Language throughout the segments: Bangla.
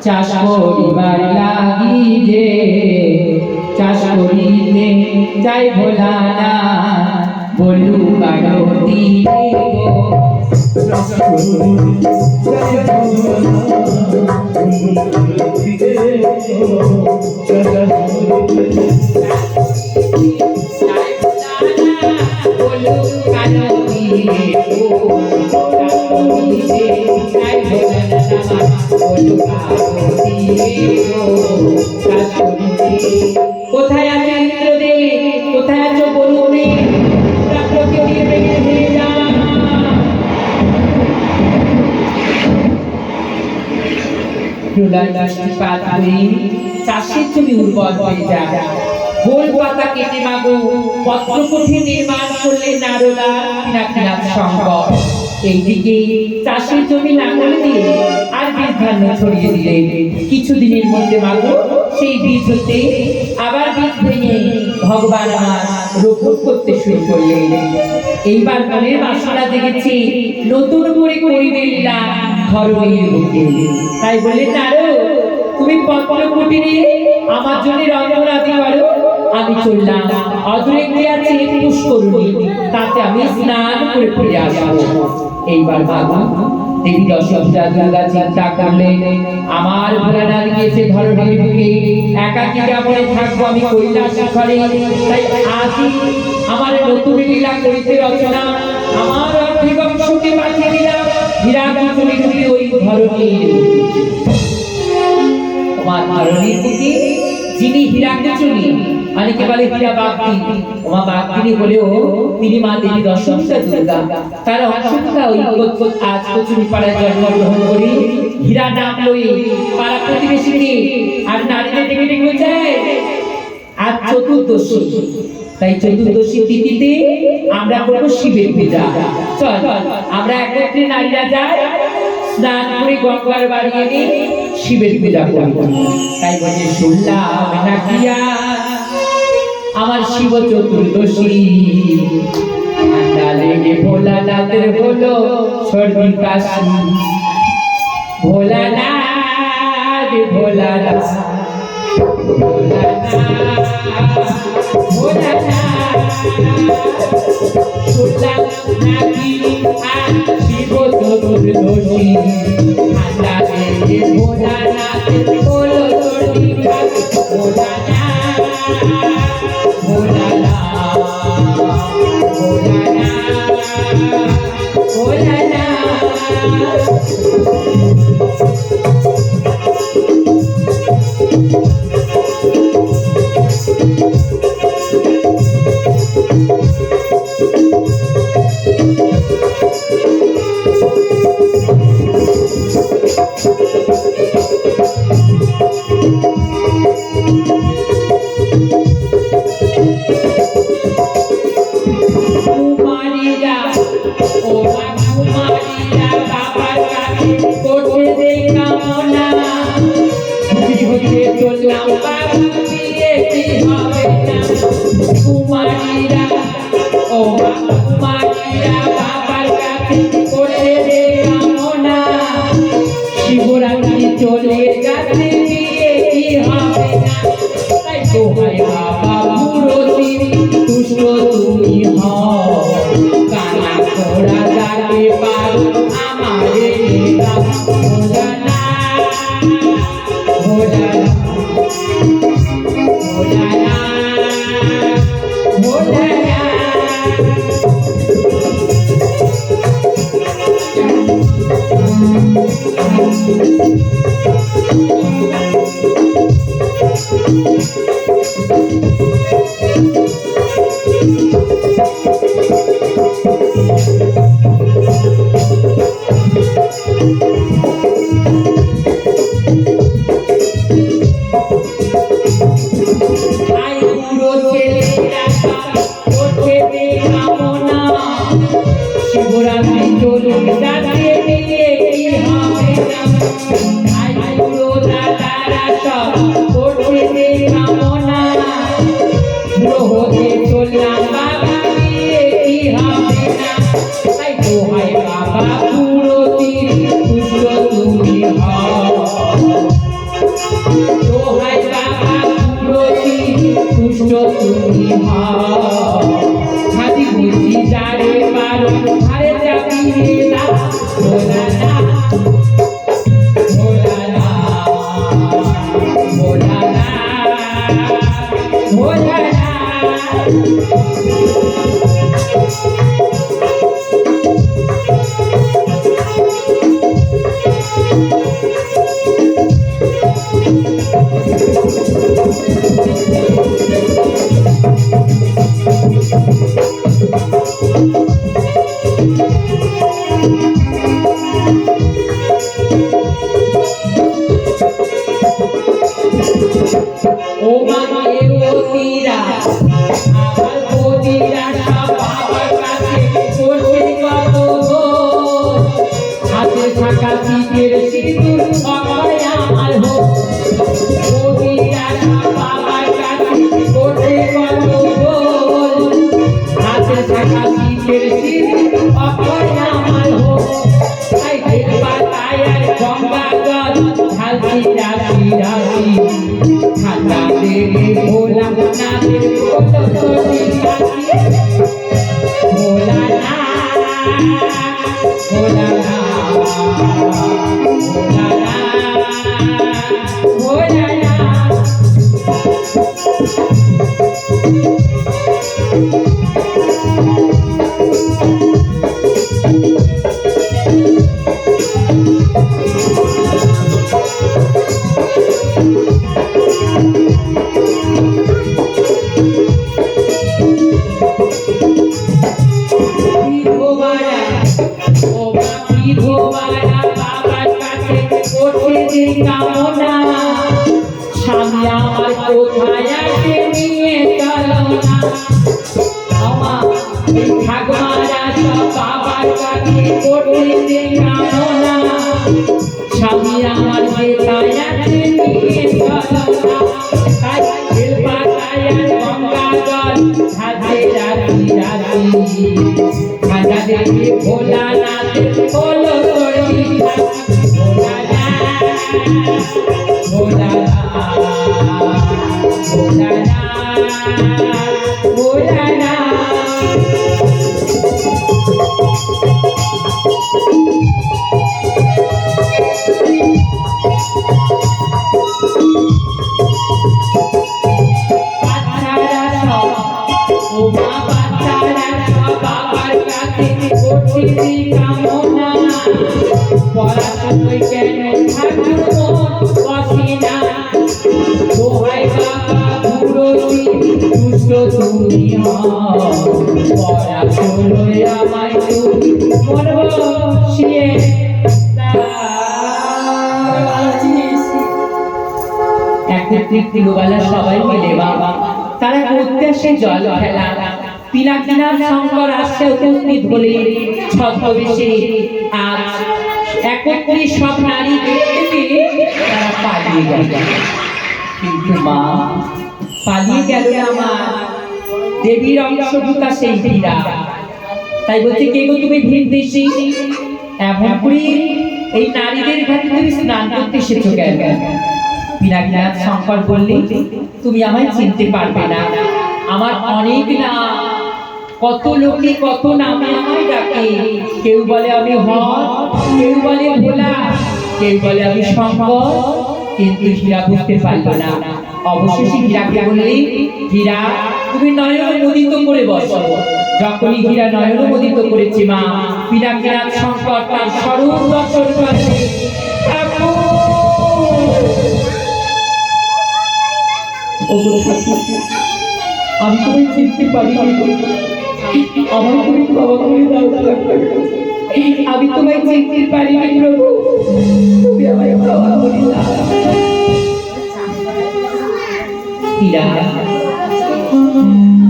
চাষ করিবার লাগি যে চাষ করিতে চাই ভোলা না বলু কারতি কোথায় আছে ইন্দ্রদেব, কোথায় আছো বরুণে? প্রকৃতির বেগে ধীরে যা। চাষের জমি উর্বর হয়ে যায়। গোল পাতা কেটে মাগো পত্রপুঁথি নির্মাণ করলে নারদা কিনাকিনাথ শঙ্কর। এইদিকে চাষের জমি লাঙল দিয়ে আর বীজ ধান্য ছড়িয়ে দিলে কিছুদিনের মধ্যে মাগো সেই বীজ হতে আবার বীজ ভেঙে ভগবান আমার রোপণ করতে শুরু করলেন। এইবার মনের বাসনা জেগেছে, নতুন করে করিবে লীলা ধরণীর বুকে। তাই বললেন নারদ, তুমি পত্রপুঁথি নিয়ে আমার জন্য রন্ধনা দিতে পারো। আমি চললাম, অদূরে গিয়ে আছে পুষ্করণী, তাতে আমি স্নান করে ফিরে আসবো। এইবার বাবা দেবী দশরথা দুর্গা চিন্তা করলেন, আমার ভোলানাথ গিয়েছে ধরণীর বুকে, একাকী কেমন থাকবো আমি কৈলাস শিখরে। তাই আজই আমার নতুন লীলা করিতে রচনা, আমার অর্ধেক অংশকে পাঠিয়ে দিলাম হীরাকুঞ্জলি থেকে ওই ধরণীর তোমার ধরণীর বুকে, যিনি হীরাকুঞ্জলি অনেকে বলে হীরা বাগদি, ওমা বাগদিনী বলেও তিনি মা দেবী দশরথা দুর্গা। তার অংশটা ওই আজ কচুরি পাড়ায় জন্মগ্রহণ করি হীরা নাম লই পাড়া প্রতিবেশীকে আর নারীদের ডেকে ডেকে যায় আজ চতুর্দশী। তাই চতুর্দশী তিথিতে আমরা করবো শিবের পূজা। চল আমরা একত্রে নারীরা যাই, স্নান করে গঙ্গার বাড়ি এনে শিবের পূজা করবো। তাই বলে শুনলাম নাকিয়া আমার শিব চতুর্দশী লেগে ভোলানাথের হলো সর্দি কাশি। ভোলানাথ ভোলানাথ শুনলাম নাকি শিব চতুর্দশী লেগে ভোলানাথের হলো সর্দি কাশি। ভোলানাথ শিবরাত্রি চলে যাচ্ছে বিয়ে কি হবে না। তাই দোহাই বাবা পুরোতি তুষ্ট তুমি হও, কানা ঘোড়া যাকে পারো আমারে দাও। দোহাই বাবা পুরোতি হাতে থাকা টিকের সিঁদুর অক্ষয় আমার হোক যদি রাখা বাবার কাছে করতে কত বল হাতে থাকা টিকের সিঁদুর অক্ষয় আমার হোক তাই দেখবার তাই আর গঙ্গা জল ঢালছি রাশি রাশি ঠান্ডা দেবে ভোলা নাচের কত কটি রাশি ভোলা না ভোলা না ভোলা না ভোলা না কামনা স্বামী আমার কোথায় আছে নিয়ে চলো না আমার এই ঠাকুমারা সব বাবার কাছে করতে কামনা স্বামী আমার কোথায় আছে নিয়ে চলো না তাই বেলপাতায় গঙ্গা জল হাতে রাখি রাখি খাজা দেখে ভোলা নাচে বলো করি ভোলা না ভোলা না ভোলা না ভোলা না কামনা পড়াশোনায় কেন ঠাকুর বসিনা দোহাই বাবা ঘুরোছি দুষ্ট তুমি পড়াশোনায় আমায় তুমি মন বসিয়ে একদিন সবাই মিলে বাবা তারা করতে আসে জল খেলা পিনাকিনাথ শঙ্কর আসছে উপস্থিত বলে ছদ্মবেশে আজ একত্রে সব নারী দেখতে তারা পালিয়ে গেল কিন্তু মা পালিয়ে গেল আমার দেবীর অংশ ঢুকা সেই হীরা তাই বলছে কে গো তুমি ভিনদেশী এমন করে এই নারীদের ঘাটে তুমি স্নান করতে এসেছো কেন পিনাকিনাথ শঙ্কর বললেন তুমি আমায় চিনতে পারবে না আমার অনেক নাম কত লোকে কত নামে আমায় ডাকে কেউ বলে আমি হর কেউ বলে ভোলা কেউ বলে আমি শঙ্কর কিন্তু হীরা বুঝতে পারলো না অবশেষে হীরাকে বললে হীরা তুমি নয়ন মোদিত করে বসো যখনই হীরা নয়ন মোদিত করেছে মা পিনাকিনাথ শঙ্কর তার স্বরূপ দর্শন করে আমি তোমায় চিনতে পারিনি আমার তুমি বাবা করে দাও আমি তোমায় চিনতে পারিনি প্রভু তুমি আমায় বাবা করে দাও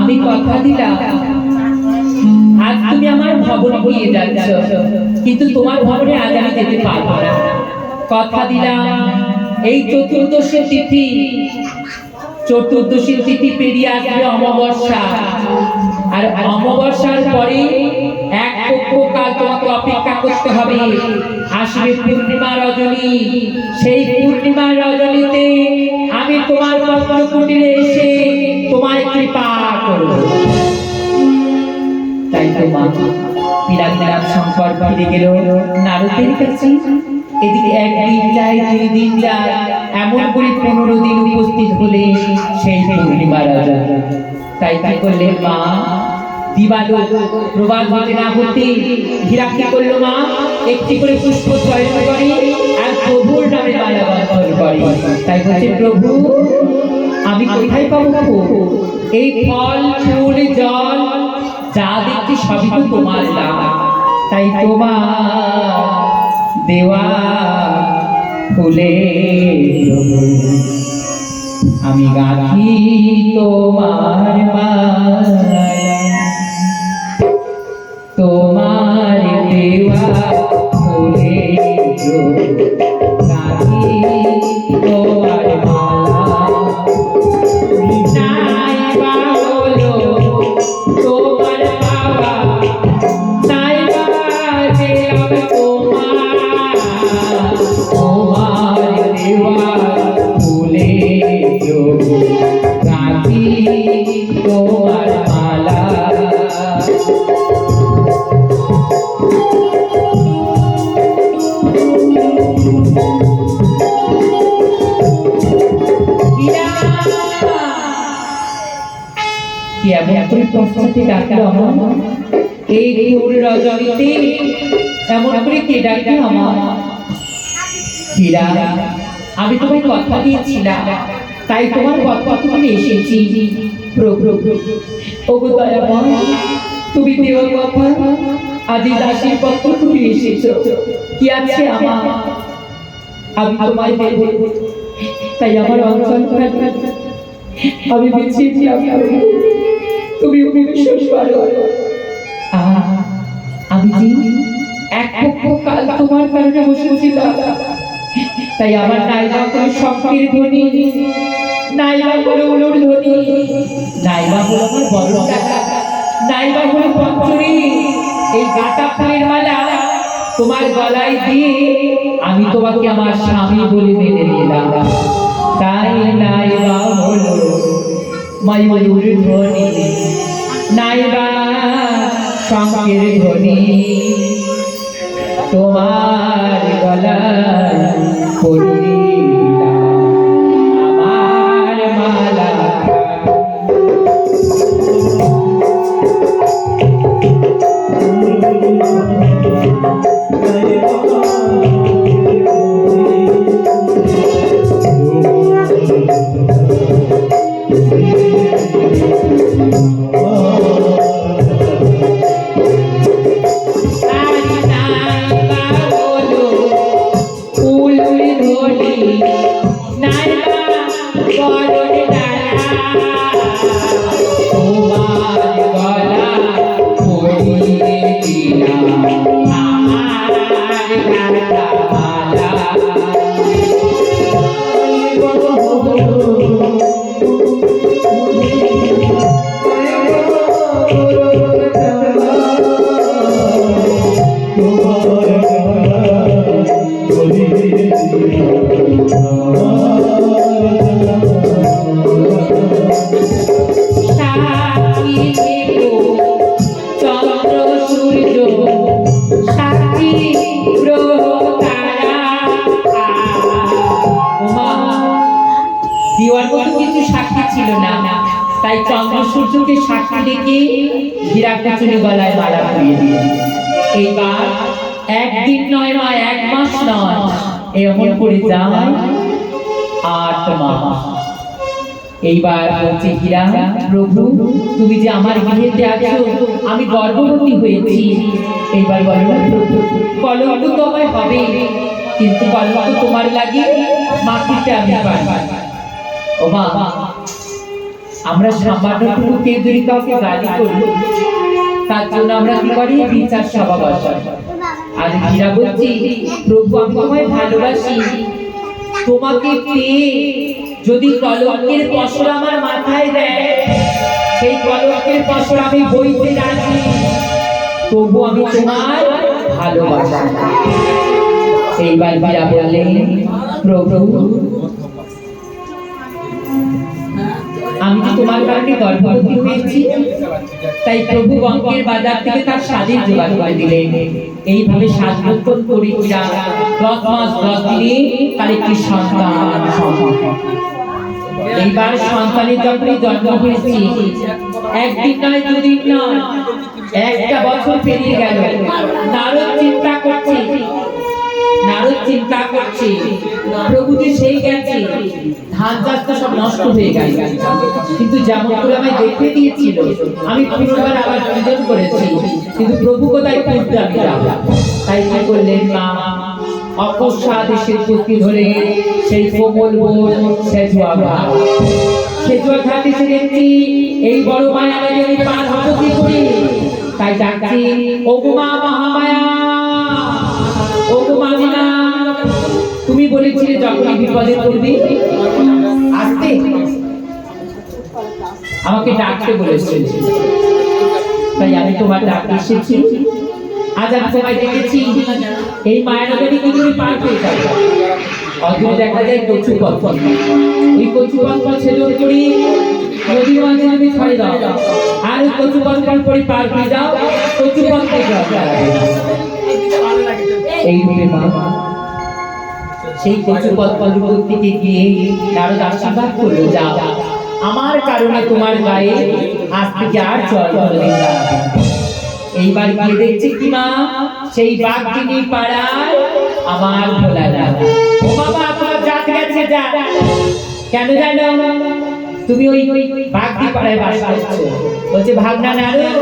আমি কথা দিলাম আজ তুমি আমার ভবন নিয়ে যাচ্ছ কিন্তু তোমার ভবনে আজ আমি যেতে পারবো না কথা দিলাম এই চতুর্দশী তিথি পেরিয়ে আসবে অমাবস্যা আর অমাবস্যার পরে এক কাল তোমাকে অপেক্ষা করতে হবে আসবে পূর্ণিমা রজনী সেই পূর্ণিমা রজনীতে আমি তোমার পত্রকুটিরে এসে তোমায় কৃপা করব তাই তো মা পিনাকিনাথ শঙ্কর ফিরে গেল নারদের কাছে এদিকে একদিন যায় 2 দিন যায় এমন করে 15 দিন উপস্থিত হলে সেই পূর্ণিমা রজনী তাই কি করলেন মা দিবালো প্রবাদ হতে না হতে হীরা কি করলো মা একটি করে পুষ্প চয়ন করে আর প্রভুর নামে মালা বন্ধন করে তাই বলছে প্রভু আমি কোথায় পাবো এই ফল ফুল জল যা দেখছি সবই তো তোমার দান তাই তোমার দেওয়া ফুলে আমি গাঁথি তোমার মালা তোমার দেওয়া ফুলে কি এমন করে প্রশ্নটি ডাকলো আমার? এই ঘোর রজনীতে এমন করে কে ডাকলো আমার? হীরা, আমি তোমায় কথা দিয়েছিলাম, তাই তোমার কথা তুমি এসেছি। প্রভু, ওগো দয়াময়, তুমি দেওয়া কথা আজি দাসীর পক্ষ তুমি এসেছো। কি আছে আমার? আমি তোমায় দেব, তাই আমার অঞ্চল আমি বেঁচেছিলাম, তুমি বিশ্বাস করো। আমি যে এক পক্ষ কাল তোমার কারণে বসেছিলাম, তাই আমার নাইবা কোনো শখের ধ্বনি, নাইবা কোনো উলুর ধ্বনি, নাইবা হলো আমার বড় টাকা, নাইবা হলো পঞ্চরি, এই গাঁটা ফুলের মালা তোমার গলায় দিয়ে আমি তোমাকে আমার স্বামী বলে মেনে নিলাম। তাই নাইবা হলো ময়ূর ধ্বনি, নাইবা শঙ্খের ধ্বনি, তোমার গলায় পরিলাম আমার মালা। তাই চন্দ্র সূর্যকে সাক্ষী রেখে হীরাকে চুনি গলায় মালা পরিয়ে দিল। এইবার একদিন নয়, এক মাস নয়, এমন করে যায় 8 মাস। এইবার বলছে হীরা, প্রভু তুমি যে আমার গৃহেতে আছো, আমি গর্ভবতী হয়েছি। এইবার বলো না প্রভু, কলঙ্ক তো আমায় হবে, কিন্তু কলঙ্ক তোমার লাগে মাটিতে আমি পারবো। ও মা, আমরা সামান্য কেউ যদি কাউকে গালি করি, তার জন্য আমরা কি করি? বিচার সভা বসাই। আর হীরা বলছি, প্রভু আমি তোমায় ভালোবাসি, তোমাকে পেয়ে যদি কলঙ্কের পশর আমার মাথায় দেয়, সেই কলঙ্কের পশর আমি বইতে রাজি, তবু আমি তোমার ভালোবাসি। এইবার হীরা বললেন, প্রভু আমি তো তোমার কারণে গর্ভবতী হয়েছি, তাই প্রভু বঙ্গের বাজার থেকে তার স্বাদের জোগাড় করে দিলেন। এইভাবে 7 বছর করে 10 মাস 10 দিনে তার একটি সন্তান। এইবার সন্তানের যখনই জন্ম হয়েছে, একদিন নয়, 2 দিন নয়, 1টা বছর পেরিয়ে গেল। নারদ চিন্তা করছে প্রভু যে সেই গেছে, ধান চাষ তো সব নষ্ট হয়ে গেছে, কিন্তু যেমন করে আমায় দেখতে দিয়েছিল আমি পুনর্বার আবার সৃজন করেছি, কিন্তু প্রভু কোথায় খুঁজতে আমি যাব। তাই কি করলেন মা, অকস্মা দেশের পুষ্টি ধরে সেই কোমল বোন সেজুয়া ঘাটে এসে দেখছি এই বড় মায়া নদী পার হবো কি করে। তাই ডাকছি, ওগো মা মহামায়া, ওগো মামিনা, তুমি বলেছিলে যখন বিপদে পড়বি আসতে, আমাকে ডাকতে বলেছিলে, তাই আমি তোমার ডাকতে এসেছি। আজ আমি তোমায় দেখেছি, এই মায়ানগরী কি করে পার হয়ে যাবে। অদূরে দেখা যায় কচু পথ, ওই কচু পথ ছেদ করি নদীর মাঝে তুমি ছড়ে দাও, আর ওই কচু পথ পরে পার হয়ে যাও, কচু পথ এই রূপে মা সেই কচু পদ্ম থেকে গিয়ে নারদ আশীর্বাদ করলো, যাও আমার কারণে তোমার গায়ে আজ থেকে আর জল কোনোদিন দাঁড়াবে না। এইবার গিয়ে দেখছি কি মা, সেই বাঘিনী পাড়ায় আমার ভোলা না। ও বাবা, তোমার জাত গেছে, যা। কেন জানো? তুমি ওই বাঘি পাড়ায় বাস করছো। বলছে ভাগনা নারদ,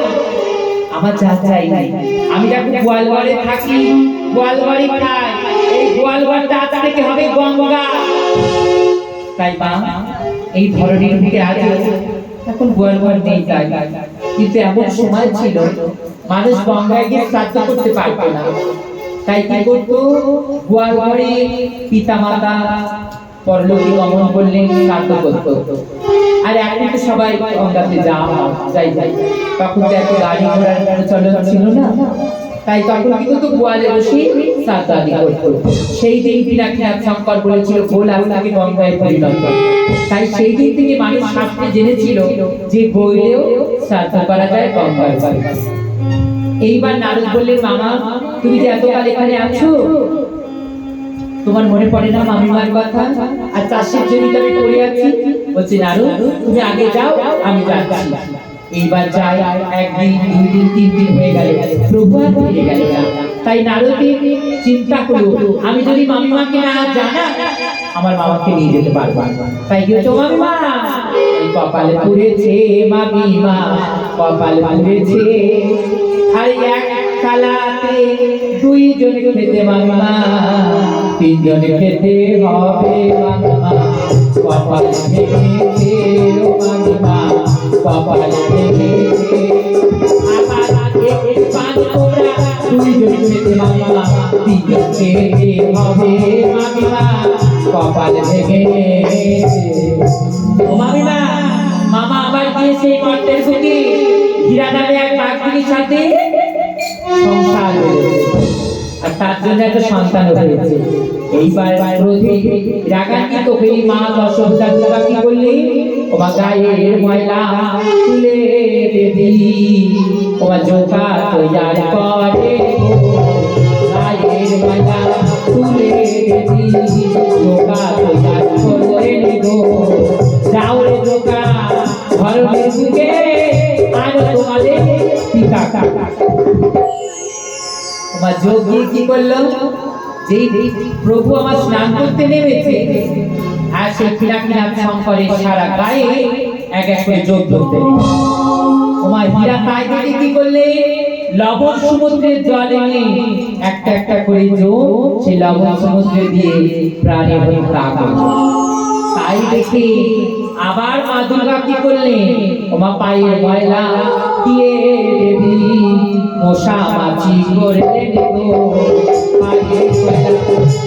আমার জাত চাই নাই। আমি যখন গোয়ালঘরে থাকি, গোয়ালঘরে খাই, এই গোয়ালঘরটা আজ থেকে হবে গঙ্গা। তাই মা, এই ধরনের দিকে আজ এখন গোয়ালঘর নেই, তাই কিন্তু এমন সময় ছিল মানুষ গঙ্গায় গিয়ে শ্রাদ্ধ করতে পারত না। তাই কি করতো? গোয়ালঘরে পিতা মাতা পরলোকে গমন করলে শ্রাদ্ধ করতো। আর এখন তো সবাই গঙ্গাতে যাই, তখন তো এত গাড়ি ঘোড়ার প্রচলন ছিল না। তাই তখন কিন্তু গোয়ালে বসে শ্রাদ্ধ আদি করতো। সেই দিন পিনাকিনাথ শঙ্কর বলেছিল গোল আস্তাকে গঙ্গায় পরিণত। তাই সেই দিন থেকে মানুষ শাস্ত্রে জেনেছিল যে গোলেও শ্রাদ্ধ করা যায় গঙ্গার পাড়ে। এইবার নারদ বললেন, মামা তুমি যে এতকাল এখানে আছো, তোমার মনে পড়ে না মামিমার কথা? আর চাষের জমিতে আমি পড়ে আছি। বলছি নারদ তুমি আগে যাও, আমি যাচ্ছি। এইবার যাই, একদিন, 2 দিন, 3 দিন হয়ে গেল, প্রভু আর ফিরে গেল না। তাই নারদের চিন্তা করলো, আমি যদি মামিমাকে না জানা, আমার মামাকে নিয়ে যেতে পারবো। তাই গিয়েছো মামিমা, কপালে পড়েছে মামিমা, কপালে পড়েছে। আর এক থালাতে 2 জন খেতে মামিমা, 3 জন খেতে হবে মামিমা, কপাল ভেঙেছে ও মামিমা, কপাল ভেঙেছে। আবার এক পান কোড়া 2 জন খেতে মামিমা, 3 জন খেতে হবে মামিমা, কপাল ভেঙেছে। ও মামিমা, মামা আবার গিয়ে সেই মর্তের বুকে হীরা নামে এক বাঘিনীর সাথে সংসার হয়েছে, আর তার জন্য একটা সন্তান হয়েছে। এইবার ক্রোধে রাগান্বিত হয়ে মা দশরথা দুর্গা কি করলে, ওমা গায়ের ময়লা তুলে দেবী, ওমা জোকা তৈয়ার করে, গায়ের ময়লা তুলে দেবী, জোকা তৈয়ার করে গো। যাও রে জোকা, ধর্মের বুকে আর তোমাদের পিতা কাকা। ওমা যোগী কি করলো, যেই প্রভু আমার স্নান করতে নেমেছে, আর সেই পিনাকিনাথ শঙ্করের সারা গায়ে এক এক করে যোগ ধরতে নেমেছে। ওমা হীরা তাই দেখে কি করলে, লবণ সমুদ্রের জলে একটা একটা করে যোগ সেই লবণ সমুদ্রে দিয়ে প্রাণে হত্যা করলো। তাই দেখে আবার মা দুর্গা কি করলেন, ওমা পায়ের ময়লা দিয়ে দেবী মশা মাছি করলেন গো, পায়ের ময়লা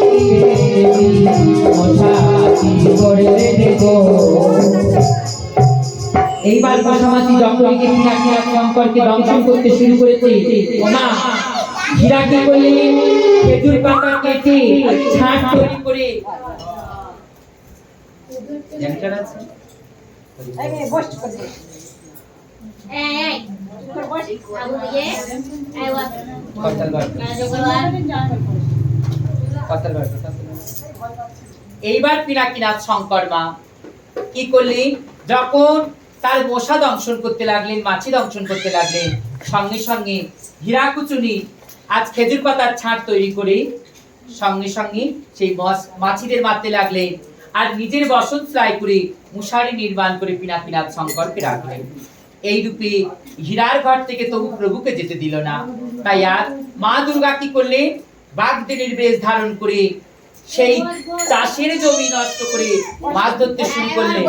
দিয়ে দেবী মশা মাছি করলেন গো। এইবার মশা মাছি যখনই পিনাকিনাথ শঙ্করকে দংশন করতে শুরু করেছে, ওমা হীরা কি করলেন, খেজুর পাতা কেটে ছাঁট তৈরি করে জানকার আছে এই বস করে এই বস আবু দিয়ে এই ওয়াট কতল বার এইবার পিনাকিনাথ শঙ্কর মা কি করলেন, যখন তার মশা দংশন করতে লাগলেন, মাছি দংশন করতে লাগলেন, সঙ্গে সঙ্গে হীরাকুচুনি আজ খেজুর পাতার ছাঁট তৈরি করে সঙ্গে সঙ্গে সেই মাছিদের মারতে লাগলেন। আর নিজের বসন ফ্লাই করে মুশারি নির্মাণ করে পিনাকিনাথ শঙ্করকে রাখলেন। এই রূপে হীরার ঘর থেকে তবু প্রভুকে যেতে দিল না। তাই আর মা দুর্গা কি করলে, বাগদেবীর বেশ ধারণ করে সেই চাষের জমি নষ্ট করে মাছ ধরতে শুরু করলেন।